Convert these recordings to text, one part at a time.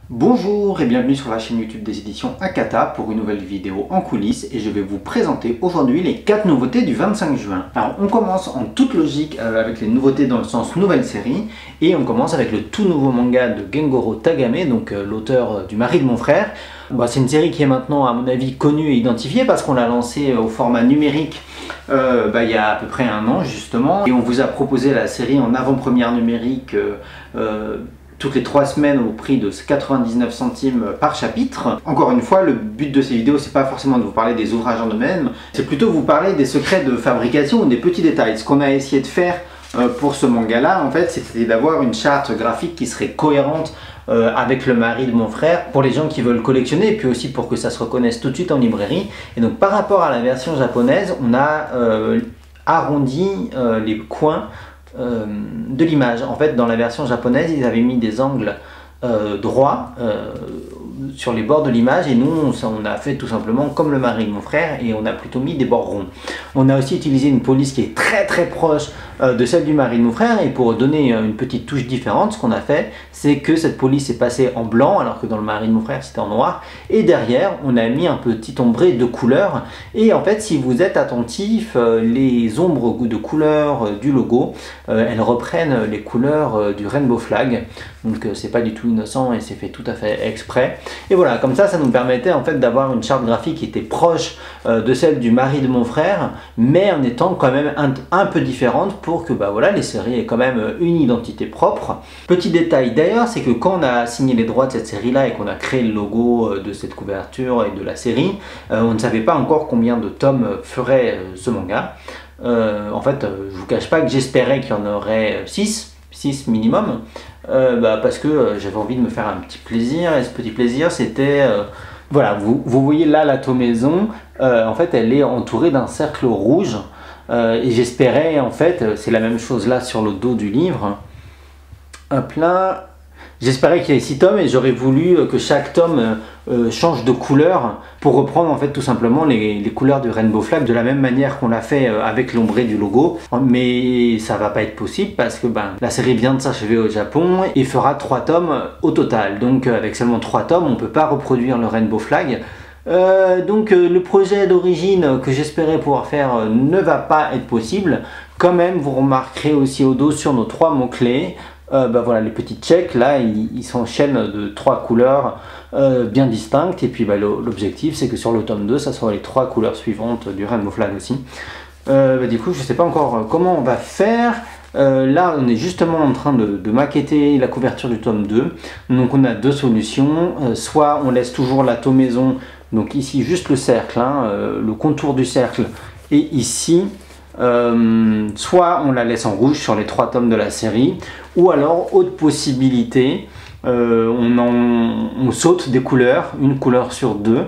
Bonjour et bienvenue sur la chaîne YouTube des éditions Akata pour une nouvelle vidéo en coulisses et je vais vous présenter aujourd'hui les 4 nouveautés du 25 juin. Alors on commence en toute logique avec les nouveautés dans le sens nouvelle série et on commence avec le tout nouveau manga de Gengoro Tagame, donc l'auteur du mari de mon frère. C'est une série qui est maintenant à mon avis connue et identifiée parce qu'on l'a lancée au format numérique il y a à peu près un an justement et on vous a proposé la série en avant-première numérique toutes les 3 semaines au prix de 99 centimes par chapitre. Encore une fois, le but de ces vidéos, c'est pas forcément de vous parler des ouvrages en eux-mêmes, c'est plutôt vous parler des secrets de fabrication ou des petits détails. Ce qu'on a essayé de faire pour ce manga-là, en fait, c'était d'avoir une charte graphique qui serait cohérente avec le mari de mon frère, pour les gens qui veulent collectionner, et puis aussi pour que ça se reconnaisse tout de suite en librairie. Et donc par rapport à la version japonaise, on a arrondi les coins de l'image. En fait, dans la version japonaise, ils avaient mis des angles droits sur les bords de l'image et nous on a fait tout simplement comme le mari de mon frère et on a plutôt mis des bords ronds. On a aussi utilisé une police qui est très proche de celle du mari de mon frère et pour donner une petite touche différente, ce qu'on a fait, c'est que cette police est passée en blanc alors que dans le mari de mon frère c'était en noir et derrière on a mis un petit ombré de couleur et en fait si vous êtes attentif, les ombres de couleur du logo, elles reprennent les couleurs du rainbow flag, donc c'est pas du tout innocent et c'est fait tout à fait exprès. Et voilà, comme ça nous permettait en fait d'avoir une charte graphique qui était proche de celle du mari de mon frère, mais en étant quand même un peu différente pour que les séries aient quand même une identité propre. Petit détail d'ailleurs, c'est que quand on a signé les droits de cette série-là et qu'on a créé le logo de cette couverture et de la série, on ne savait pas encore combien de tomes ferait ce manga. En fait, je vous cache pas que j'espérais qu'il y en aurait 6 minimum, parce que j'avais envie de me faire un petit plaisir et ce petit plaisir c'était voilà, vous voyez là la tomaison, en fait elle est entourée d'un cercle rouge et j'espérais en fait, c'est la même chose là sur le dos du livre, hop là, j'espérais qu'il y ait 6 tomes et j'aurais voulu que chaque tome change de couleur pour reprendre en fait tout simplement les couleurs du rainbow flag de la même manière qu'on l'a fait avec l'ombré du logo, mais ça va pas être possible parce que la série vient de s'achever au Japon et fera 3 tomes au total, donc avec seulement 3 tomes on peut pas reproduire le rainbow flag. Donc le projet d'origine que j'espérais pouvoir faire ne va pas être possible. Quand même vous remarquerez aussi au dos sur nos 3 mots-clés, voilà, les petits checks là, ils s'enchaînent de 3 couleurs bien distinctes et puis l'objectif c'est que sur le tome 2 ça sera les 3 couleurs suivantes du rainbow flag aussi. Du coup je sais pas encore comment on va faire. Là on est justement en train de maqueter la couverture du tome 2, donc on a 2 solutions, soit on laisse toujours la tomaison, donc ici juste le cercle, le contour du cercle, et ici soit on la laisse en rouge sur les 3 tomes de la série, ou alors autre possibilité, on saute des couleurs, une couleur sur 2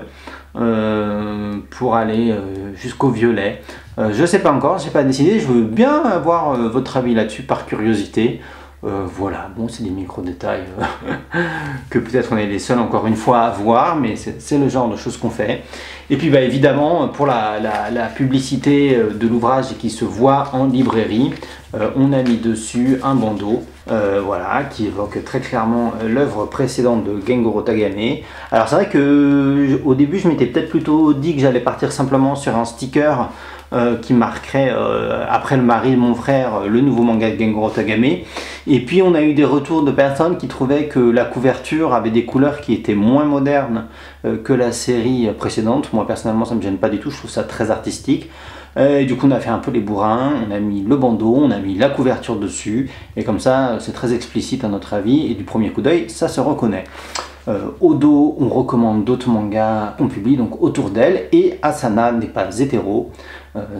pour aller jusqu'au violet. Je sais pas encore, j'ai pas décidé, je veux bien avoir votre avis là-dessus par curiosité. Voilà, bon c'est des micro-détails que peut-être on est les seuls encore une fois à voir, mais c'est le genre de choses qu'on fait. Et puis évidemment, pour la publicité de l'ouvrage qui se voit en librairie, on a mis dessus un bandeau voilà, qui évoque très clairement l'œuvre précédente de Gengoro Tagame. Alors c'est vrai que au début je m'étais peut-être plutôt dit que j'allais partir simplement sur un sticker qui marquerait après le mari de mon frère le nouveau manga de Gengoro Tagame, et puis on a eu des retours de personnes qui trouvaient que la couverture avait des couleurs qui étaient moins modernes que la série précédente. Moi personnellement ça me gêne pas du tout, je trouve ça très artistique. Et du coup on a fait un peu les bourrins, on a mis le bandeau, on a mis la couverture dessus et comme ça c'est très explicite à notre avis et du premier coup d'œil ça se reconnaît. Au dos on recommande d'autres mangas qu'on publie donc autour d'elle, et Asana n'est pas hétéro,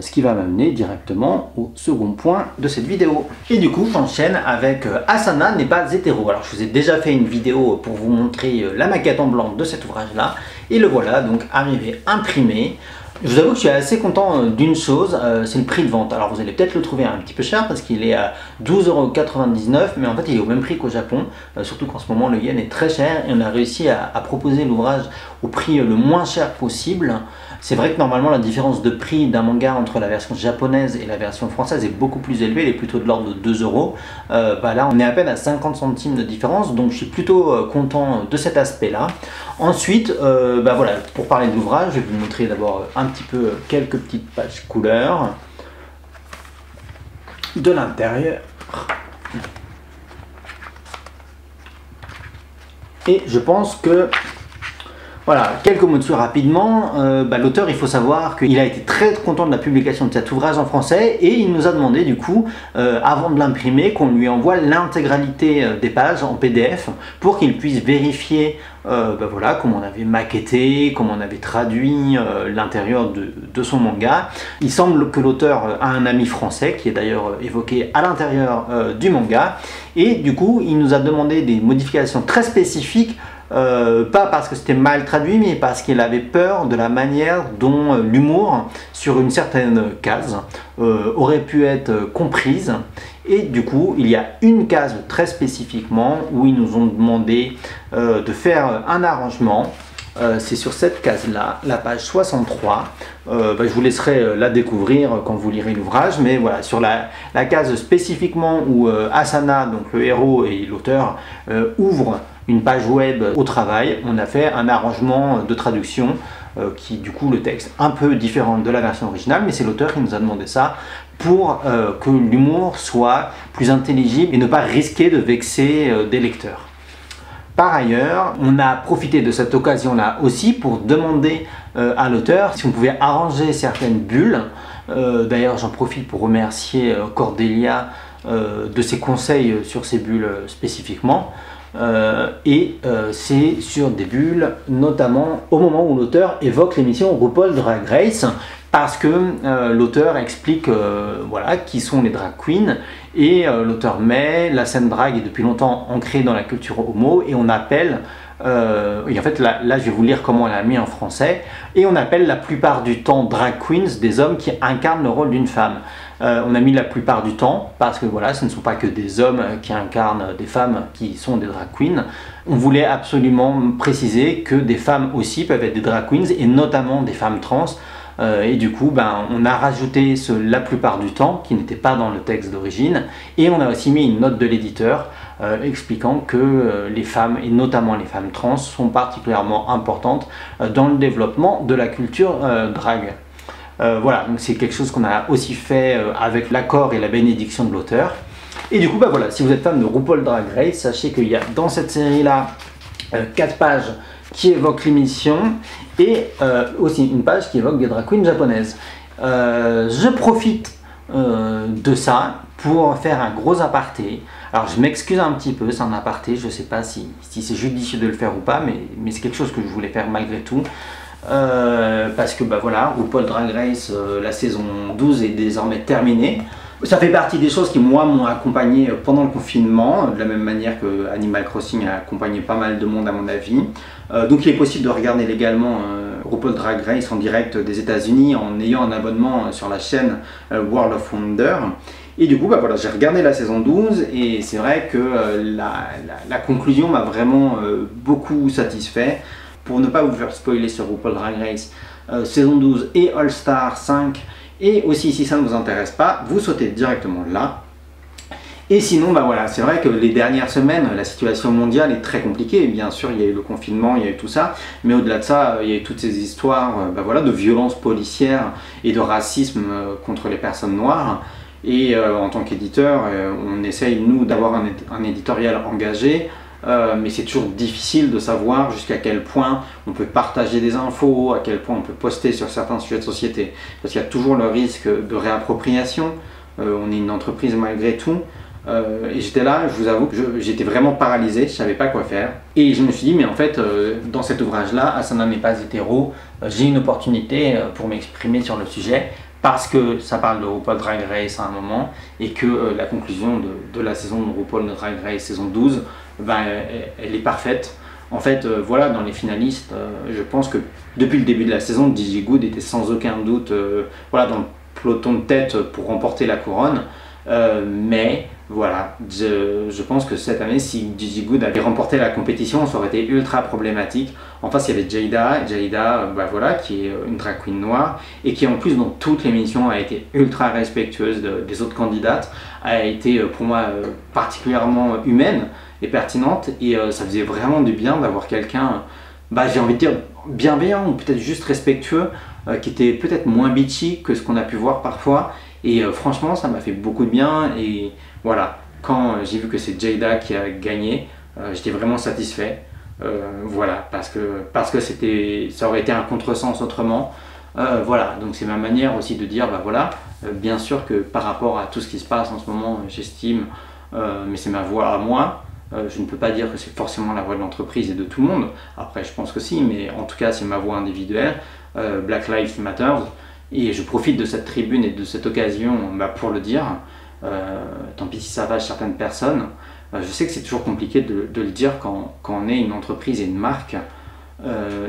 ce qui va m'amener directement au second point de cette vidéo. Et du coup j'enchaîne avec Asana n'est pas hétéro. Alors je vous ai déjà fait une vidéo pour vous montrer la maquette en blanc de cet ouvrage là et le voilà donc arrivé imprimé. Je vous avoue que je suis assez content d'une chose, c'est le prix de vente. Alors vous allez peut-être le trouver un petit peu cher parce qu'il est à 12,99 €, mais en fait il est au même prix qu'au Japon, surtout qu'en ce moment le yen est très cher et on a réussi à proposer l'ouvrage au prix le moins cher possible. C'est vrai que normalement la différence de prix d'un manga entre la version japonaise et la version française est beaucoup plus élevée, elle est plutôt de l'ordre de 2 €. Là on est à peine à 50 centimes de différence, donc je suis plutôt content de cet aspect là. Ensuite, voilà, pour parler de l'ouvrage, je vais vous montrer d'abord un petit peu quelques petites pages couleurs de l'intérieur. Et je pense que voilà, quelques mots dessus rapidement. L'auteur, il faut savoir qu'il a été très content de la publication de cet ouvrage en français et il nous a demandé du coup, avant de l'imprimer, qu'on lui envoie l'intégralité des pages en PDF pour qu'il puisse vérifier voilà, comment on avait maquetté, comment on avait traduit l'intérieur de son manga. Il semble que l'auteur a un ami français qui est d'ailleurs évoqué à l'intérieur du manga et du coup il nous a demandé des modifications très spécifiques. Pas parce que c'était mal traduit, mais parce qu'il avait peur de la manière dont l'humour sur une certaine case aurait pu être comprise. Et du coup, il y a une case très spécifiquement où ils nous ont demandé de faire un arrangement. C'est sur cette case-là, la page 63. Je vous laisserai la découvrir quand vous lirez l'ouvrage, mais voilà, sur la case spécifiquement où Asana, donc le héros et l'auteur, ouvrent une page web au travail, on a fait un arrangement de traduction qui, du coup, le texte un peu différent de la version originale, mais c'est l'auteur qui nous a demandé ça pour que l'humour soit plus intelligible et ne pas risquer de vexer des lecteurs. Par ailleurs, on a profité de cette occasion-là aussi pour demander à l'auteur si on pouvait arranger certaines bulles. D'ailleurs, j'en profite pour remercier Cordelia de ses conseils sur ces bulles spécifiquement. C'est sur des bulles, notamment au moment où l'auteur évoque l'émission RuPaul Drag Race, parce que l'auteur explique voilà, qui sont les drag queens, et l'auteur met la scène drag est depuis longtemps ancrée dans la culture homo, et on appelle, et en fait là je vais vous lire comment on l'a mis en français, et on appelle la plupart du temps drag queens des hommes qui incarnent le rôle d'une femme. On a mis la plupart du temps parce que voilà, ce ne sont pas que des hommes qui incarnent des femmes qui sont des drag queens. On voulait absolument préciser que des femmes aussi peuvent être des drag queens et notamment des femmes trans. Et du coup, on a rajouté la plupart du temps qui n'était pas dans le texte d'origine et on a aussi mis une note de l'éditeur expliquant que les femmes et notamment les femmes trans sont particulièrement importantes dans le développement de la culture drag. Voilà, donc c'est quelque chose qu'on a aussi fait avec l'accord et la bénédiction de l'auteur. Et du coup, voilà, si vous êtes fan de RuPaul Drag Race, sachez qu'il y a dans cette série-là 4 pages qui évoquent l'émission et aussi une page qui évoque des drag queens japonaises. Je profite de ça pour faire un gros aparté. Alors je m'excuse un petit peu, c'est un aparté, je ne sais pas si c'est judicieux de le faire ou pas, mais c'est quelque chose que je voulais faire malgré tout. Parce que voilà, RuPaul Drag Race, la saison 12 est désormais terminée. Ça fait partie des choses qui moi m'ont accompagné pendant le confinement, de la même manière que Animal Crossing a accompagné pas mal de monde à mon avis. Donc il est possible de regarder légalement RuPaul Drag Race en direct des États-Unis en ayant un abonnement sur la chaîne World of Wonder. Et du coup, voilà, j'ai regardé la saison 12 et c'est vrai que la conclusion m'a vraiment beaucoup satisfait. Pour ne pas vous faire spoiler sur RuPaul Drag Race, saison 12 et All Star 5, et aussi si ça ne vous intéresse pas, vous sautez directement là. Et sinon, voilà, c'est vrai que les dernières semaines, la situation mondiale est très compliquée. Bien sûr, il y a eu le confinement, il y a eu tout ça, mais au-delà de ça, il y a eu toutes ces histoires voilà, de violences policières et de racisme contre les personnes noires. Et en tant qu'éditeur, on essaye, nous, d'avoir un éditorial engagé, mais c'est toujours difficile de savoir jusqu'à quel point on peut partager des infos, à quel point on peut poster sur certains sujets de société. Parce qu'il y a toujours le risque de réappropriation, on est une entreprise malgré tout. Et j'étais là, je vous avoue que j'étais vraiment paralysé, je ne savais pas quoi faire. Et je me suis dit, mais en fait, dans cet ouvrage-là, Asana n'est pas hétéro, j'ai une opportunité pour m'exprimer sur le sujet, parce que ça parle de RuPaul Drag Race à un moment, et que la conclusion de la saison de RuPaul Drag Race saison 12, elle est parfaite. En fait, voilà, dans les finalistes, je pense que depuis le début de la saison, Gigi Goode était sans aucun doute voilà, dans le peloton de tête pour remporter la couronne. Mais Voilà, je pense que cette année, si Gigi Goode avait remporté la compétition, ça aurait été ultra problématique. En face, il y avait Jada, bah voilà, qui est une drag queen noire et qui en plus dans toutes les missions a été ultra respectueuse des autres candidates, a été pour moi particulièrement humaine et pertinente, et ça faisait vraiment du bien d'avoir quelqu'un, bah, j'ai envie de dire bienveillant ou peut-être juste respectueux, qui était peut-être moins bitchy que ce qu'on a pu voir parfois, et franchement ça m'a fait beaucoup de bien. Et voilà, quand j'ai vu que c'est Jada qui a gagné, j'étais vraiment satisfait. Voilà, parce que ça aurait été un contresens autrement. Voilà, donc c'est ma manière aussi de dire, bah voilà, bien sûr que par rapport à tout ce qui se passe en ce moment, j'estime, mais c'est ma voix à moi. Je ne peux pas dire que c'est forcément la voix de l'entreprise et de tout le monde. Après, je pense que si, mais en tout cas, c'est ma voix individuelle. Black Lives Matter. Et je profite de cette tribune et de cette occasion bah, pour le dire. Tant pis si ça fâche certaines personnes. Je sais que c'est toujours compliqué de le dire quand on est une entreprise et une marque.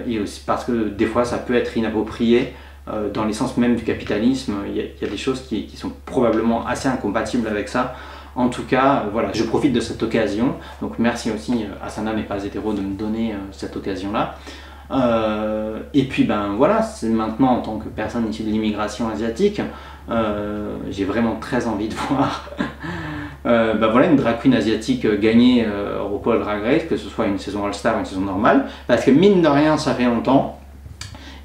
Et aussi parce que des fois, ça peut être inapproprié. Dans l'essence même du capitalisme, il y a des choses qui sont probablement assez incompatibles avec ça. En tout cas, voilà, je profite de cette occasion. Donc merci aussi à Sana mais pas hétéro de me donner cette occasion-là. Et puis ben voilà, c'est maintenant en tant que personne issue de l'immigration asiatique, j'ai vraiment très envie de voir ben voilà, une drag queen asiatique gagner RuPaul Drag Race, que ce soit une saison All-Star ou une saison normale, parce que mine de rien ça fait longtemps.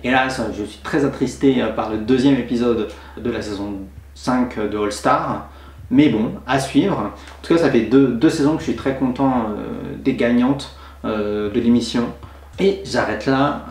Et là je suis très attristé par le deuxième épisode de la saison 5 de All-Star. Mais bon, à suivre. En tout cas, ça fait deux saisons que je suis très content des gagnantes de l'émission. Et j'arrête là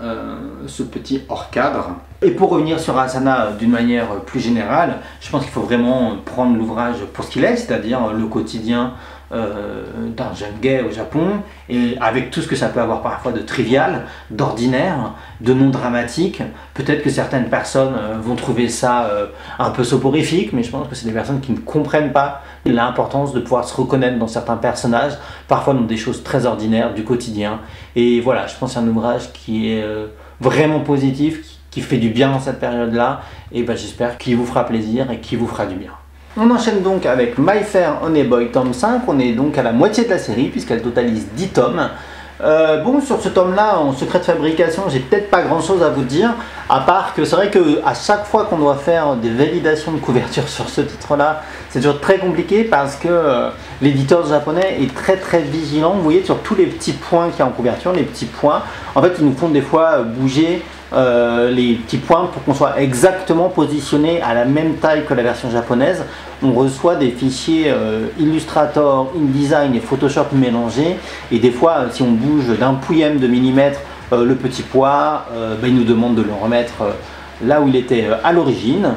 ce petit hors-cadre. Et pour revenir sur Asana d'une manière plus générale, je pense qu'il faut vraiment prendre l'ouvrage pour ce qu'il est, c'est-à-dire le quotidien d'un jeune gay au Japon, et avec tout ce que ça peut avoir parfois de trivial, d'ordinaire, de non dramatique. Peut-être que certaines personnes vont trouver ça un peu soporifique, mais je pense que c'est des personnes qui ne comprennent pas l'importance de pouvoir se reconnaître dans certains personnages, parfois dans des choses très ordinaires du quotidien. Et voilà, je pense que c'est un ouvrage qui est vraiment positif, qui fait du bien dans cette période-là, et ben, j'espère qu'il vous fera plaisir et qu'il vous fera du bien. On enchaîne donc avec My Fair Honey Boy tome 5, on est donc à la moitié de la série puisqu'elle totalise 10 tomes. Bon, sur ce tome-là, en secret de fabrication, j'ai peut-être pas grand-chose à vous dire, à part que c'est vrai qu'à chaque fois qu'on doit faire des validations de couverture sur ce titre-là, c'est toujours très compliqué parce que l'éditeur japonais est très vigilant. Vous voyez, sur tous les petits points qu'il y a en couverture, les petits points, en fait, ils nous font des fois bouger les petits points pour qu'on soit exactement positionné à la même taille que la version japonaise. On reçoit des fichiers Illustrator, InDesign et Photoshop mélangés, et des fois si on bouge d'un pouillème de millimètre le petit poids, ils nous demandent de le remettre là où il était à l'origine.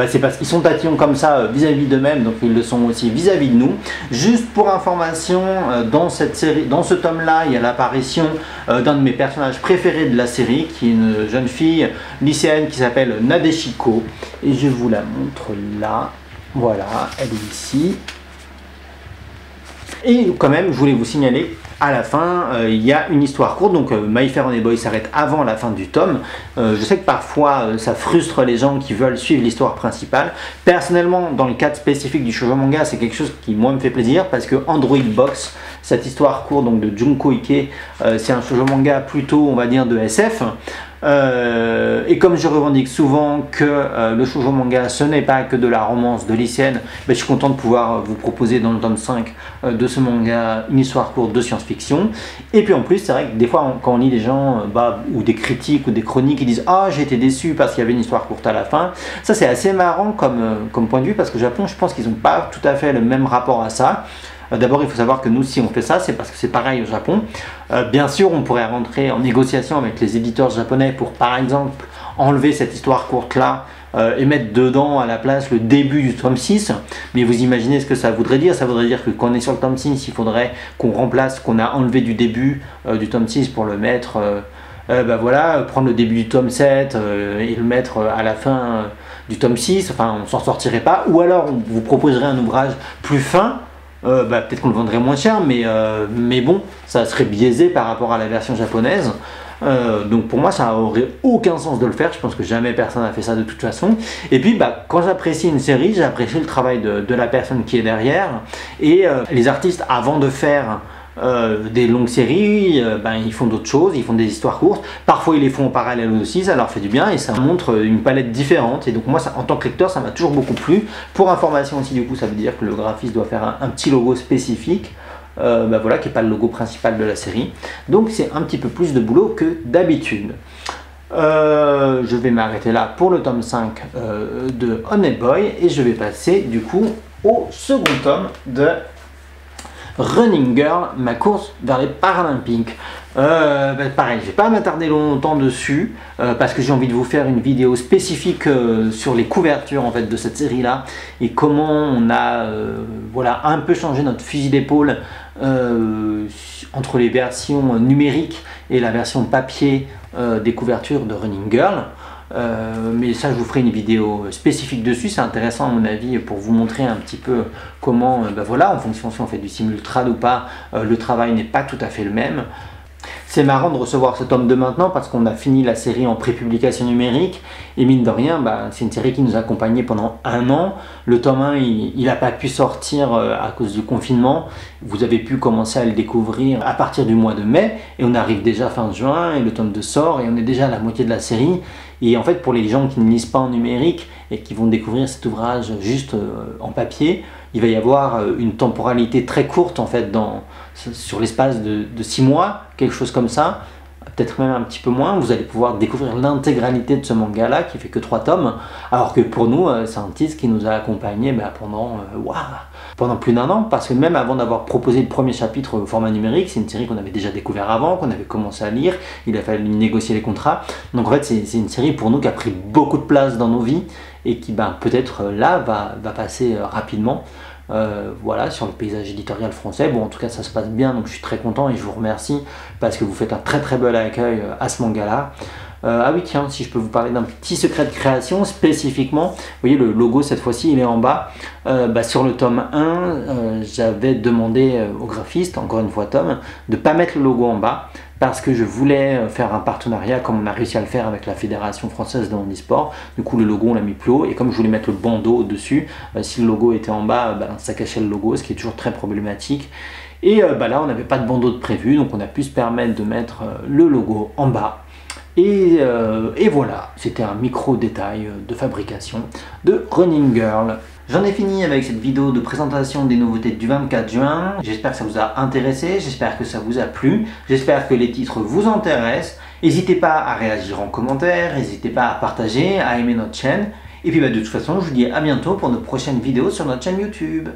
C'est parce qu'ils sont tatillons comme ça vis-à-vis d'eux-mêmes, donc ils le sont aussi vis-à-vis de nous. Juste pour information, dans cette série, dans ce tome-là, il y a l'apparition d'un de mes personnages préférés de la série, qui est une jeune fille lycéenne qui s'appelle Nadeshiko, et je vous la montre là. Voilà, elle est ici. Et quand même, je voulais vous signaler, à la fin, il y a une histoire courte, donc My Fair Honey Boy s'arrête avant la fin du tome. Je sais que parfois, ça frustre les gens qui veulent suivre l'histoire principale. Personnellement, dans le cadre spécifique du shoujo manga, c'est quelque chose qui, moi, me fait plaisir, parce que Android Box, cette histoire courte donc de Junko Ike, c'est un shoujo manga plutôt, on va dire, de SF. Et comme je revendique souvent que le shoujo manga ce n'est pas que de la romance de lycéenne, je suis content de pouvoir vous proposer dans le tome 5 de ce manga une histoire courte de science-fiction. Et puis en plus c'est vrai que des fois quand on lit des gens ou des critiques ou des chroniques qui disent ah j'ai été déçu parce qu'il y avait une histoire courte à la fin, ça c'est assez marrant comme point de vue, parce que au Japon je pense qu'ils n'ont pas tout à fait le même rapport à ça. D'abord, il faut savoir que nous, si on fait ça, c'est parce que c'est pareil au Japon. Bien sûr, on pourrait rentrer en négociation avec les éditeurs japonais pour, par exemple, enlever cette histoire courte-là et mettre dedans à la place le début du tome 6. Mais vous imaginez ce que ça voudrait dire? Ça voudrait dire que quand on est sur le tome 6, il faudrait qu'on remplace ce qu'on a enlevé du début du tome 6 pour le mettre, voilà, prendre le début du tome 7 et le mettre à la fin du tome 6. Enfin, on s'en sortirait pas. Ou alors, on vous proposerait un ouvrage plus fin. Peut-être qu'on le vendrait moins cher, mais bon, ça serait biaisé par rapport à la version japonaise. Donc pour moi ça aurait aucun sens de le faire, je pense que jamais personne n'a fait ça de toute façon. Et puis quand j'apprécie une série, j'apprécie le travail de la personne qui est derrière. Et les artistes, avant de faire des longues séries, ils font d'autres choses, ils font des histoires courtes, parfois ils les font en parallèle aussi, ça leur fait du bien et ça montre une palette différente. Et donc moi en tant que lecteur ça m'a toujours beaucoup plu. Pour information aussi, du coup ça veut dire que le graphiste doit faire un petit logo spécifique, voilà, qui n'est pas le logo principal de la série, donc c'est un petit peu plus de boulot que d'habitude. Je vais m'arrêter là pour le tome 5 de Honey Boy et je vais passer du coup au second tome de Running Girl, ma course vers les Paralympiques. Pareil, je vais pas m'attarder longtemps dessus parce que j'ai envie de vous faire une vidéo spécifique sur les couvertures en fait de cette série là et comment on a voilà, un peu changé notre fusil d'épaule entre les versions numériques et la version papier des couvertures de Running Girl. Mais ça je vous ferai une vidéo spécifique dessus, c'est intéressant à mon avis pour vous montrer un petit peu comment voilà, en fonction si on fait du simultrade ou pas, le travail n'est pas tout à fait le même. C'est marrant de recevoir ce tome de maintenant parce qu'on a fini la série en prépublication numérique et mine de rien, c'est une série qui nous a accompagnés pendant un an. Le tome 1, il n'a pas pu sortir à cause du confinement. Vous avez pu commencer à le découvrir à partir du mois de mai et on arrive déjà fin juin et le tome 2 sort et on est déjà à la moitié de la série. Et en fait, pour les gens qui ne lisent pas en numérique et qui vont découvrir cet ouvrage juste en papier, il va y avoir une temporalité très courte en fait sur l'espace de 6 mois, quelque chose comme ça, peut-être même un petit peu moins. Vous allez pouvoir découvrir l'intégralité de ce manga là qui fait que 3 tomes, alors que pour nous c'est un titre qui nous a accompagnés pendant plus d'1 an, parce que même avant d'avoir proposé le premier chapitre au format numérique, c'est une série qu'on avait déjà découvert avant, qu'on avait commencé à lire, il a fallu négocier les contrats. Donc en fait c'est une série pour nous qui a pris beaucoup de place dans nos vies et qui peut-être là va passer rapidement. Voilà, sur le paysage éditorial français. Bon, en tout cas ça se passe bien, donc je suis très content et je vous remercie parce que vous faites un très bel accueil à ce manga là. Ah oui, tiens, si je peux vous parler d'un petit secret de création spécifiquement, vous voyez le logo cette fois-ci il est en bas. Sur le tome 1 j'avais demandé au graphiste, encore une fois Tom, de ne pas mettre le logo en bas parce que je voulais faire un partenariat comme on a réussi à le faire avec la Fédération Française de Handisport. Du coup le logo on l'a mis plus haut et comme je voulais mettre le bandeau au-dessus, si le logo était en bas, ça cachait le logo, ce qui est toujours très problématique. Et là on n'avait pas de bandeau de prévu, donc on a pu se permettre de mettre le logo en bas. Et voilà, c'était un micro détail de fabrication de Running Girl. J'en ai fini avec cette vidéo de présentation des nouveautés du 24 juin. J'espère que ça vous a intéressé, j'espère que ça vous a plu, j'espère que les titres vous intéressent. N'hésitez pas à réagir en commentaire, n'hésitez pas à partager, à aimer notre chaîne. Et puis de toute façon, je vous dis à bientôt pour de prochaines vidéos sur notre chaîne YouTube.